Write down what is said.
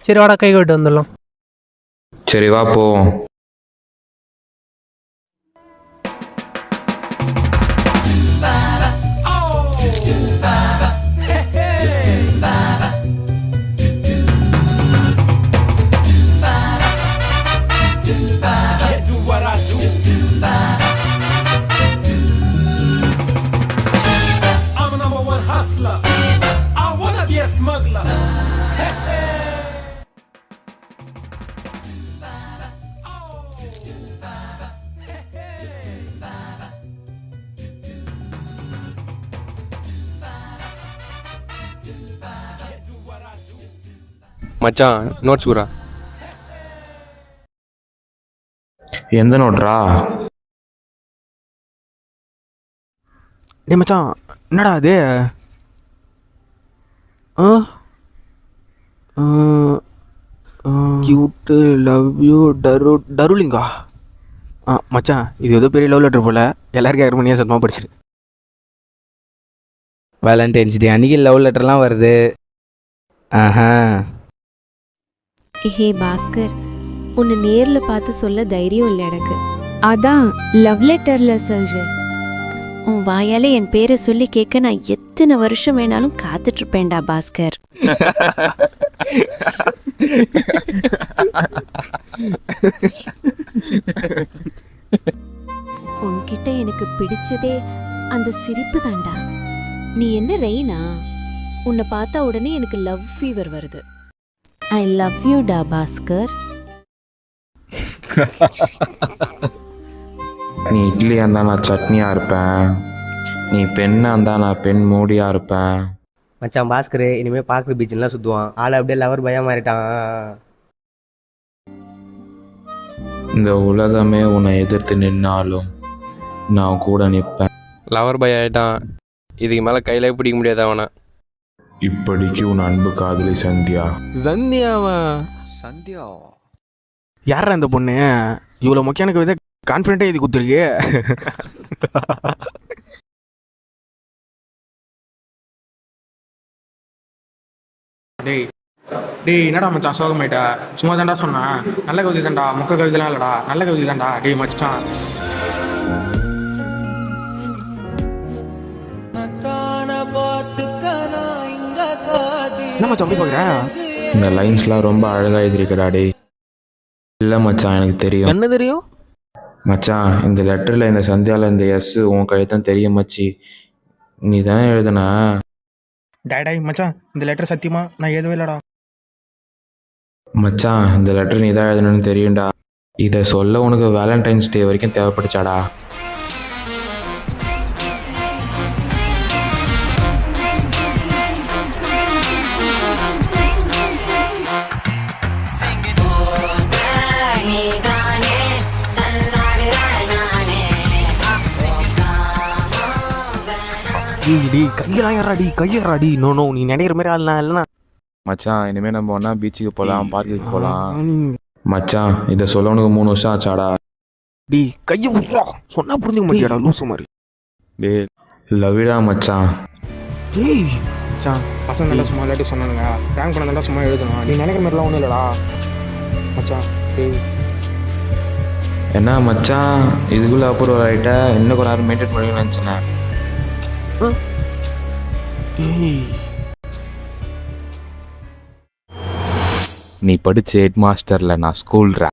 சரி வாடா, கை கட்டு வந்துடலாம். சரி வா போவோம். மச்சான் நோட்ஸ் கூறா. எந்த நோட்ரா? டே மச்சான், என்னடா அது? கியூட்டு லவ் யூ டருலிங்கா. மச்சான், இது ஏதோ பெரிய லவ் லெட்டர் போல். எல்லாருக்கும் 6 மணியாக சத்தமாக படிச்சிரு. வேலண்டைன்ஸ் டே அன்றைக்கி லவ் லெட்டர்லாம் வருது. ஹே பாஸ்கர், உன்னை நேரில் பார்த்து சொல்ல தைரியம் இல்லை எனக்கு. அதான் லவ் லெட்டரில் சொல்கிறேன். உன் வாயால் என் பேரை சொல்லி கேட்க நான் எத்தனை வருஷம் வேணாலும் காத்துட்ருப்பேன்டா பாஸ்கர். உன்கிட்ட எனக்கு பிடிச்சதே அந்த சிரிப்பு தாண்டா. நீ என்ன ரெய்னா? உன்னை பார்த்தா உடனே எனக்கு லவ் ஃபீவர் வருது. ஐ லவ் யூ டா பாஸ்கர். நீ இட்லியாக இருந்தால் நான் சட்னியாக இருப்பேன். நீ பெண்ணாக இருந்தால் நான் பெண் மூடியாக இருப்பேன். மச்சான் பாஸ்கர் இனிமேல் பார்க்குற பீச்லாம் சுற்றுவான். ஆளை அப்படியே லவர் பயம் மாறிட்டான். இந்த உலகமே உன்னை எதிர்த்து நின்னாலும் நான் கூட நிற்பேன். லவர் பாய் ஆகிட்டான். இதுக்கு மேலே கையிலே பிடிக்க முடியாது அவனை. இப்படிக்கு உன் அன்பு காதலி சந்தியா. சந்தியாவா? சந்தியாவா? யாரா இந்த பொண்ணு? இவ்வளோ முக்கியமான கவிதை கான்ஃபிடென்ட்டாக எழுதி கொடுத்துருக்கு. டேய் டேய், என்னடா மச்சான் சோகமாயிட்டா? சும்மா தாண்டா சொன்னேன். நல்ல கவிதை தாண்டா, முக்க கவிதைலாம் இல்லடா, நல்ல கவிதை தாண்டா. டேய் மச்சான், என்ன மச்சான் அப்படி பார்க்குற? இந்த லைன்ஸ்லாம் ரொம்ப அழகாக எழுதியிருக்கடா. டே இல்லை மச்சான், எனக்கு தெரியும். என்ன தெரியும் மச்சான், இந்த லெட்டரில் இந்த சந்தியாவில் இந்த எஸ் உன் கழுத்தான் தெரியும் மச்சி. நீ தானே எழுதுன? டாய் மச்சான், இந்த லெட்டர் சத்தியமா நான் எழுதவே இல்லடா. மச்சான், இந்த லெட்டர் நீ தான் எழுதணும்னு தெரியும்டா. இதை சொல்ல உனக்கு வேலண்டைன்ஸ் டே வரைக்கும் தேவைப்படுச்சாடா? கையறாடி. நோ நீ நினைக்கிற மாதிரி ஆள்லாம் இல்லைண்ணா. மச்சான், இனிமேல் நம்ம ஒன்றா பீச்சுக்கு போகலாம், பார்க்குக்கு போகலாம். மச்சான், இதை சொல்ல உனக்கு 3 வருஷம் ஆச்சாடா? டி கையை விட்றா, சொன்னா புரிஞ்சுக்க மாட்டியாடா லூசு மாதிரி. டே லவ்விடா மச்சான். டேய் மச்சான், பசங்க நல்லா சும்மா லெட்டர் சொன்னானுங்க. ரேங்க் பண்ண சும்மா எழுதணும். நீ நினைக்கிற மாதிரிலாம் ஒன்றும் இல்லைடா மச்சான். டேய் என்ன மச்சான், இதுக்குள்ளே அப்புறம் ஆகிட்ட இன்னும் கொஞ்ச நேரம் மெயின்டைன் பண்ணுவீங்கன்னு நினச்சேன். நீ படிச்ச ஹெட் மாஸ்டர்ல நான் ஸ்கூல்ற.